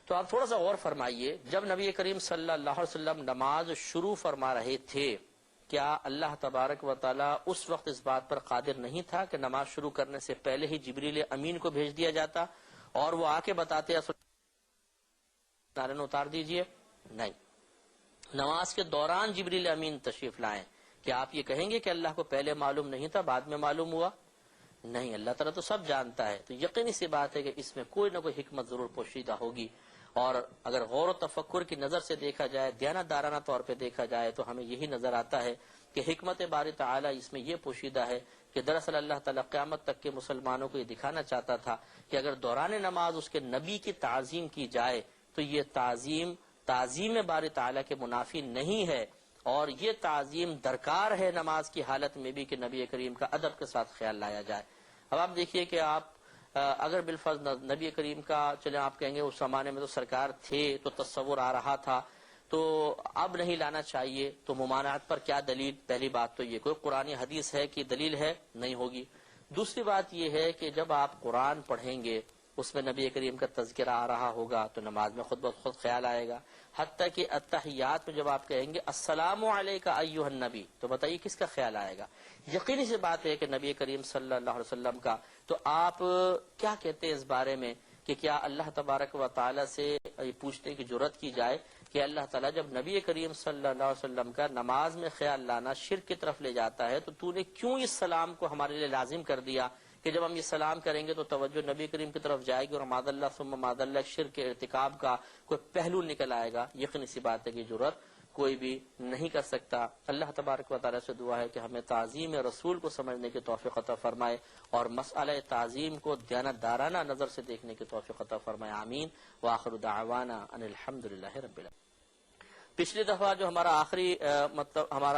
تو آپ تھوڑا سا غور فرمائیے، جب نبی کریم صلی اللہ علیہ وسلم نماز شروع فرما رہے تھے، کیا اللہ تبارک و تعالی اس وقت اس بات پر قادر نہیں تھا کہ نماز شروع کرنے سے پہلے ہی جبریل امین کو بھیج دیا جاتا اور وہ آ کے بتاتے نعرہ اتار دیجئے؟ نہیں، نماز کے دوران جبریل امین تشریف لائیں، کیا آپ یہ کہیں گے کہ اللہ کو پہلے معلوم نہیں تھا بعد میں معلوم ہوا؟ نہیں، اللہ تعالیٰ تو سب جانتا ہے۔ تو یقینی سی بات ہے کہ اس میں کوئی نہ کوئی حکمت ضرور پوشیدہ ہوگی، اور اگر غور و تفکر کی نظر سے دیکھا جائے، دیانتدارانہ طور پہ دیکھا جائے، تو ہمیں یہی نظر آتا ہے کہ حکمت باری تعالیٰ اس میں یہ پوشیدہ ہے کہ دراصل اللہ تعالیٰ قیامت تک کے مسلمانوں کو یہ دکھانا چاہتا تھا کہ اگر دوران نماز اس کے نبی کی تعظیم کی جائے تو یہ تعظیم باری تعالیٰ کے منافی نہیں ہے، اور یہ تعظیم درکار ہے نماز کی حالت میں بھی کہ نبی کریم کا ادب کے ساتھ خیال لایا جائے۔ اب آپ دیکھیے کہ آپ اگر بالفرض نبی کریم کا، چلیں آپ کہیں گے اس زمانے میں تو سرکار تھے تو تصور آ رہا تھا تو اب نہیں لانا چاہیے، تو ممانعت پر کیا دلیل؟ پہلی بات تو یہ کوئی قرآن حدیث ہے کہ دلیل ہے؟ نہیں ہوگی۔ دوسری بات یہ ہے کہ جب آپ قرآن پڑھیں گے اس میں نبی کریم کا تذکرہ آ رہا ہوگا تو نماز میں خود بخود خیال آئے گا، حتیٰ کہ اتحیات میں جب آپ کہیں گے السلام علیک ایھا النبی، تو بتائیے کس کا خیال آئے گا؟ یقینی سی بات ہے کہ نبی کریم صلی اللہ علیہ وسلم کا۔ تو آپ کیا کہتے ہیں اس بارے میں کہ کیا اللہ تبارک و تعالی سے یہ پوچھنے کی جرات کی جائے کہ اللہ تعالیٰ جب نبی کریم صلی اللہ علیہ وسلم کا نماز میں خیال لانا شرک کی طرف لے جاتا ہے تو نے کیوں اس سلام کو ہمارے لیے لازم کر دیا کہ جب ہم یہ سلام کریں گے تو توجہ نبی کریم کی طرف جائے گی اور معاذ اللہ ثم معاذ اللہ شرک کے ارتکاب کا کوئی پہلو نکل آئے گا؟ یقینی سی بات ہے کہ جرات کوئی بھی نہیں کر سکتا۔ اللہ تبارک و تعالیٰ سے دعا ہے کہ ہمیں تعظیم رسول کو سمجھنے کی توفیق عطا فرمائے اور مسئلہ تعظیم کو دیانتدارانہ نظر سے دیکھنے کی توفیق عطا فرمائے، آمین۔ وآخر دعوانا ان الحمدللہ رب العالمین۔ پچھلی دفعہ جو ہمارا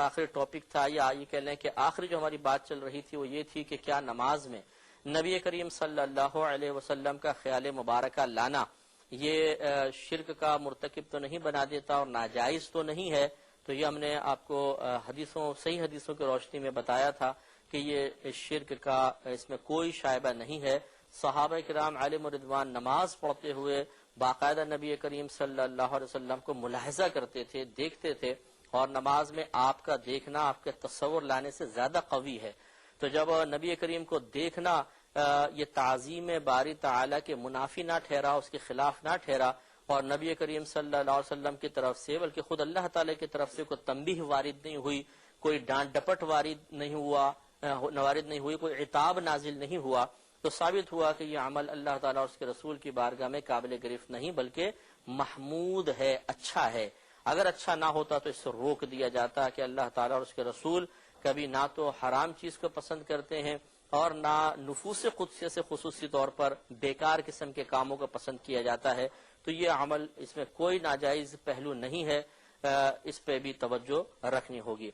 آخری ٹاپک تھا، یا یہ کہہ لیں کہ آخری جو ہماری بات چل رہی تھی وہ یہ تھی کہ کیا نماز میں نبی کریم صلی اللہ علیہ وسلم کا خیال مبارکہ لانا یہ شرک کا مرتکب تو نہیں بنا دیتا اور ناجائز تو نہیں ہے؟ تو یہ ہم نے آپ کو صحیح حدیثوں کی روشنی میں بتایا تھا کہ یہ شرک کا اس میں کوئی شائبہ نہیں ہے۔ صحابہ کرام علیہم رضوان نماز پڑھتے ہوئے باقاعدہ نبی کریم صلی اللہ علیہ وسلم کو ملاحظہ کرتے تھے، دیکھتے تھے، اور نماز میں آپ کا دیکھنا آپ کے تصور لانے سے زیادہ قوی ہے۔ تو جب نبی کریم کو دیکھنا یہ تعظیم باری تعالیٰ کے منافی نہ ٹھہرا، اس کے خلاف نہ ٹھہرا، اور نبی کریم صلی اللہ علیہ وسلم کی طرف سے بلکہ خود اللہ تعالیٰ کی طرف سے کوئی تنبیہ وارد نہیں ہوئی، کوئی ڈانٹ ڈپٹ وارد نہیں ہوئی، کوئی عتاب نازل نہیں ہوا، تو ثابت ہوا کہ یہ عمل اللہ تعالیٰ اور اس کے رسول کی بارگاہ میں قابل گرفت نہیں بلکہ محمود ہے، اچھا ہے۔ اگر اچھا نہ ہوتا تو اس سے روک دیا جاتا کہ اللہ تعالیٰ اور اس کے رسول کبھی نہ تو حرام چیز کو پسند کرتے ہیں اور نہ نفوس قدسیہ سے خصوصی طور پر بیکار قسم کے کاموں کو پسند کیا جاتا ہے۔ تو یہ عمل، اس میں کوئی ناجائز پہلو نہیں ہے، اس پہ بھی توجہ رکھنی ہوگی۔